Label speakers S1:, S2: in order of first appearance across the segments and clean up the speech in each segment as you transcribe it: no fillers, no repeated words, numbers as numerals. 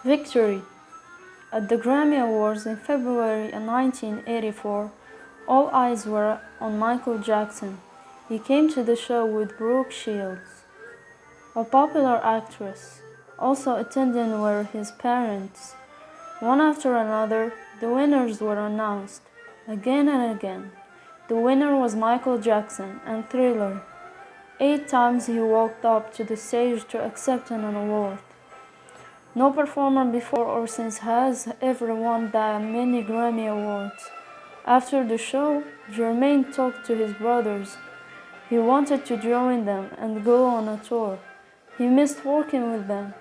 S1: Victory. At the Grammy Awards in February 1984, all eyes were on Michael Jackson. He came to the show with Brooke Shields, a popular actress. Also attending were his parents. One after another, the winners were announced, again and again. The winner was Michael Jackson and Thriller. 8 times he walked up to the stage to accept an award. No performer before or since has ever won that many Grammy Awards. After the show, Jermaine talked to his brothers. He wanted to join them and go on a tour. He missed working with them.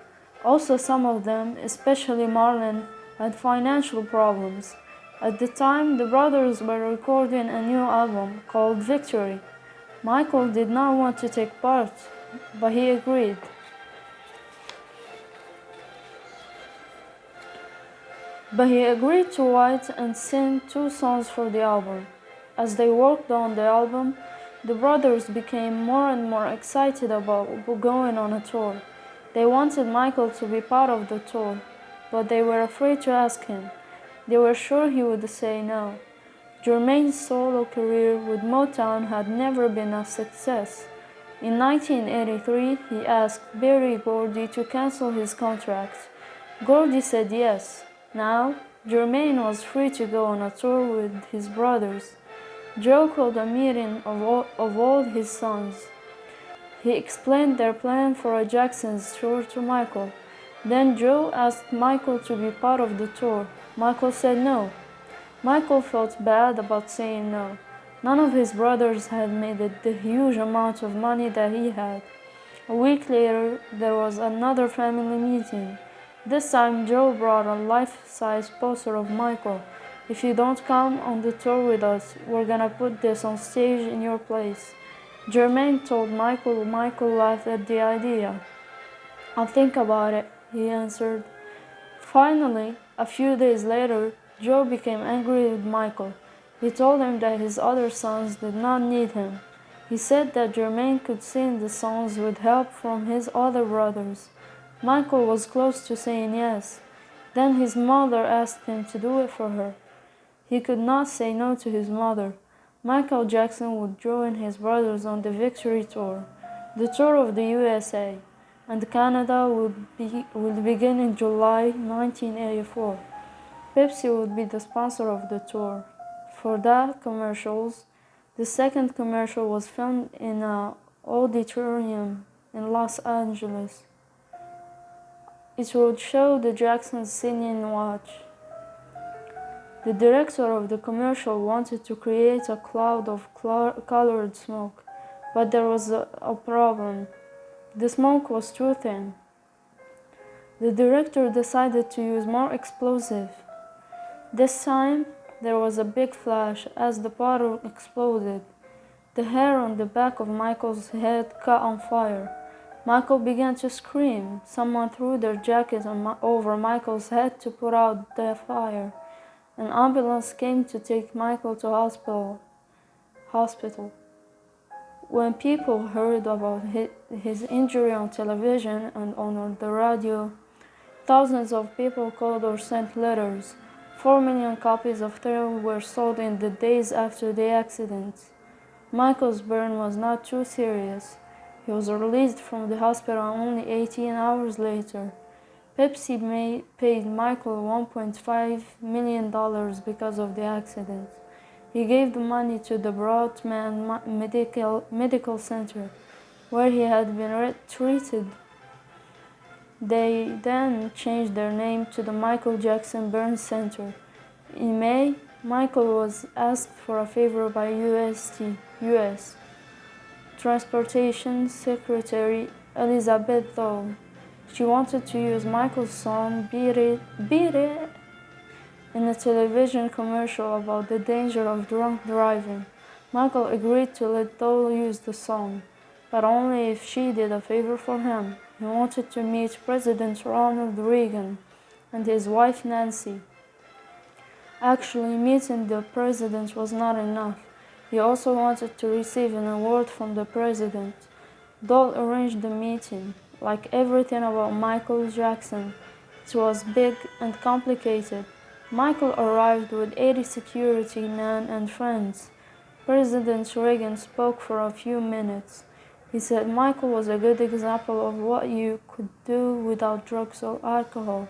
S1: Also, some of them, especially Marlon, had financial problems. At the time, the brothers were recording a new album called Victory. Michael did not want to take part, but he agreed. To write and sing 2 songs for the album. As they worked on the album, the brothers became more and more excited about going on a tour. They wanted Michael to be part of the tour, but they were afraid to ask him. They were sure he would say no. Jermaine's solo career with Motown had never been a success. In 1983, he asked Berry Gordy to cancel his contract. Gordy said yes. Now, Jermaine was free to go on a tour with his brothers. Joe called a meeting of all his sons. He explained their plan for a Jackson's tour to Michael. Then Joe asked Michael to be part of the tour. Michael said no. Michael felt bad about saying no. None of his brothers had made the huge amount of money that he had. A week later, there was another family meeting. This time, Joe brought a life-size poster of Michael. If you don't come on the tour with us, we're gonna put this on stage in your place. Jermaine told Michael. Michael laughed at the idea. I'll think about it, he answered. Finally, a few days later, Joe became angry with Michael. He told him that his other sons did not need him. He said that Jermaine could sing the songs with help from his other brothers. Michael was close to saying yes. Then his mother asked him to do it for her. He could not say no to his mother. Michael Jackson would join his brothers on the Victory Tour, the tour of the USA, and Canada would begin in July 1984. Pepsi would be the sponsor of the tour. For that commercials, the second commercial was filmed in an auditorium in Los Angeles. It would show the Jacksons singing Watch. The director of the commercial wanted to create a cloud of colored smoke, but there was a problem. The smoke was too thin. The director decided to use more explosive. This time, there was a big flash as the bottle exploded. The hair on the back of Michael's head caught on fire. Michael began to scream. Someone threw their jacket over Michael's head to put out the fire. An ambulance came to take Michael to hospital. When people heard about his injury on television and on the radio, thousands of people called or sent letters. 4 million copies of Thriller were sold in the days after the accident. Michael's burn was not too serious. He was released from the hospital only 18 hours later. Pepsi paid Michael $1.5 million because of the accident. He gave the money to the Broadman Medical Center, where he had been treated. They then changed their name to the Michael Jackson Burn Center. In May, Michael was asked for a favor by U.S. Transportation Secretary Elizabeth Dole. She wanted to use Michael's song Beat It in a television commercial about the danger of drunk driving. Michael agreed to let Dole use the song, but only if she did a favor for him. He wanted to meet President Ronald Reagan and his wife Nancy. Actually, meeting the president was not enough. He also wanted to receive an award from the president. Dole arranged the meeting. Like everything about Michael Jackson, It was big and complicated. Michael arrived with 80 security men and friends. President Reagan spoke for a few minutes. He said Michael was a good example of what you could do without drugs or alcohol.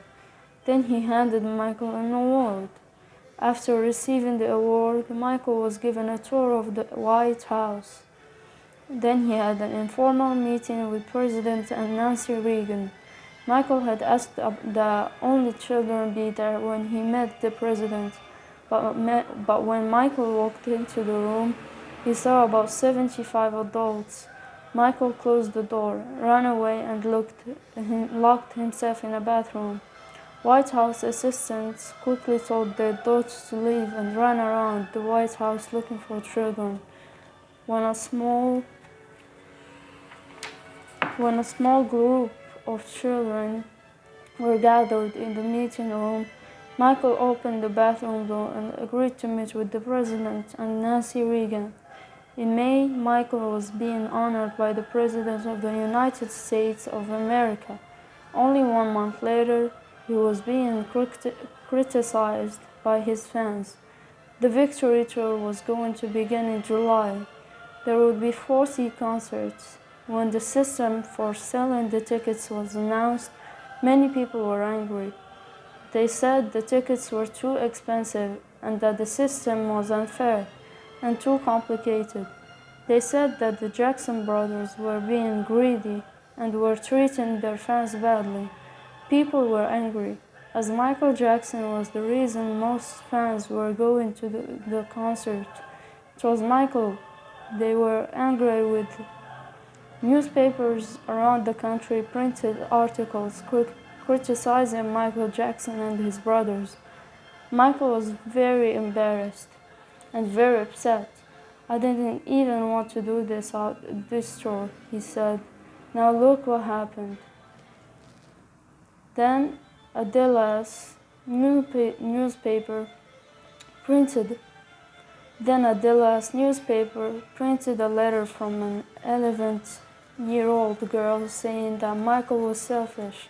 S1: Then he handed Michael an award. After receiving the award, Michael was given a tour of the White House. Then he had an informal meeting with President and Nancy Reagan. Michael had asked the only children be there when he met the president, but when Michael walked into the room, he saw about 75 adults. Michael closed the door, ran away, and locked himself in a bathroom. White House assistants quickly told their daughters to leave and ran around the White House looking for children. When a small group of children were gathered in the meeting room, Michael opened the bathroom door and agreed to meet with the president and Nancy Reagan. In May, Michael was being honored by the President of the United States of America. Only 1 month later, he was being criticized by his fans. The victory tour was going to begin in July. There would be 40 concerts. When the system for selling the tickets was announced, many people were angry. They said the tickets were too expensive and that the system was unfair and too complicated. They said that the Jackson brothers were being greedy and were treating their fans badly. People were angry, as Michael Jackson was the reason most fans were going to the concert. It was Michael. They were angry with newspapers around the country printed articles criticizing Michael Jackson and his brothers. Michael was very embarrassed and very upset. I didn't even want to do this tour, he said. Now look what happened. Then a Dallas newspaper printed a letter from an 11-year-old girl saying that Michael was selfish.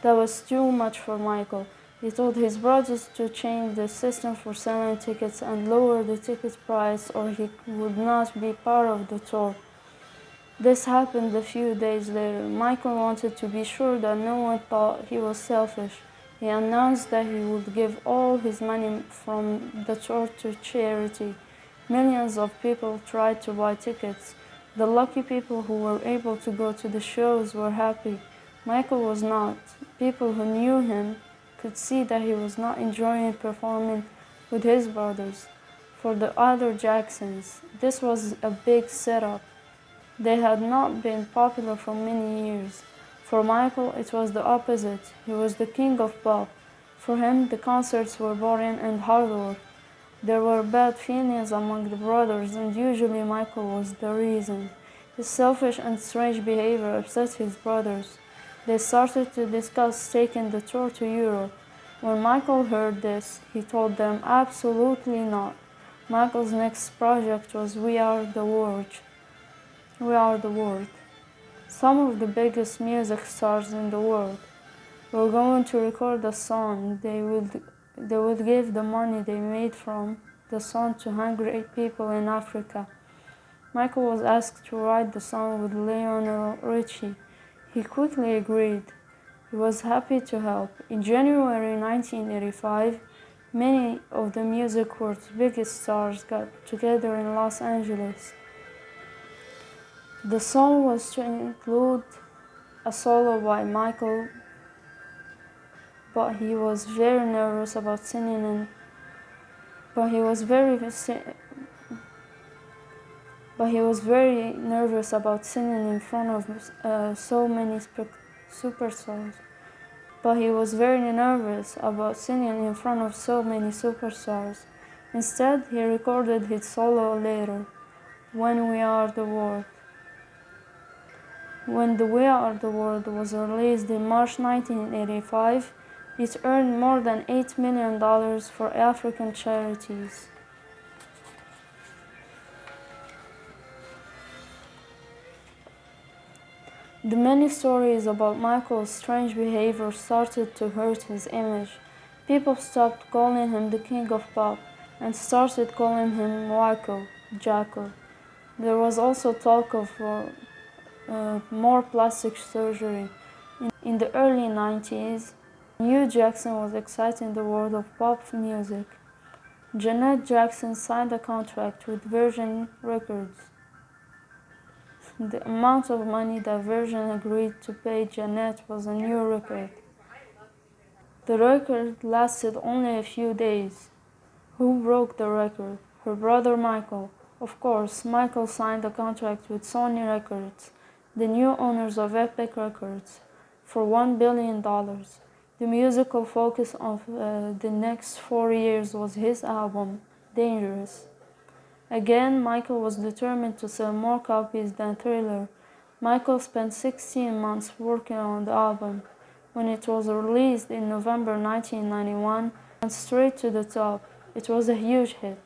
S1: That was too much for Michael. He told his brothers to change the system for selling tickets and lower the ticket price or he would not be part of the tour. This happened a few days later. Michael wanted to be sure that no one thought he was selfish. He announced that he would give all his money from the tour to charity. Millions of people tried to buy tickets. The lucky people who were able to go to the shows were happy. Michael was not. People who knew him could see that he was not enjoying performing with his brothers. For the other Jacksons, this was a big setup. They had not been popular for many years. For Michael, it was the opposite. He was the king of pop. For him, the concerts were boring and hard work. There were bad feelings among the brothers, and usually Michael was the reason. His selfish and strange behavior upset his brothers. They started to discuss taking the tour to Europe. When Michael heard this, he told them absolutely not. Michael's next project was We Are the World. Some of the biggest music stars in the world were going to record a song. They would give the money they made from the song to hungry people in Africa. Michael was asked to write the song with Lionel Richie. He quickly agreed. He was happy to help. In January 1985, many of the music world's biggest stars got together in Los Angeles. The song was to include a solo by Michael, but he was very nervous about singing in front of so many superstars. Instead, he recorded his solo later, When We Are the World. When the We Are the World was released in March 1985, it earned more than $8 million for African charities. The many stories about Michael's strange behavior started to hurt his image. People stopped calling him the king of pop and started calling him Jacko. There was also talk of more plastic surgery. In the early 90s, New Jackson was exciting the world of pop music. Janet Jackson signed a contract with Virgin Records. The amount of money that Virgin agreed to pay Janet was a new record. The record lasted only a few days. Who broke the record? Her brother Michael. Of course, Michael signed a contract with Sony Records, the new owners of Epic Records, for $1 billion. The musical focus of the next 4 years was his album, Dangerous. Again, Michael was determined to sell more copies than Thriller. Michael spent 16 months working on the album. When it was released in November 1991, it went straight to the top. It was a huge hit.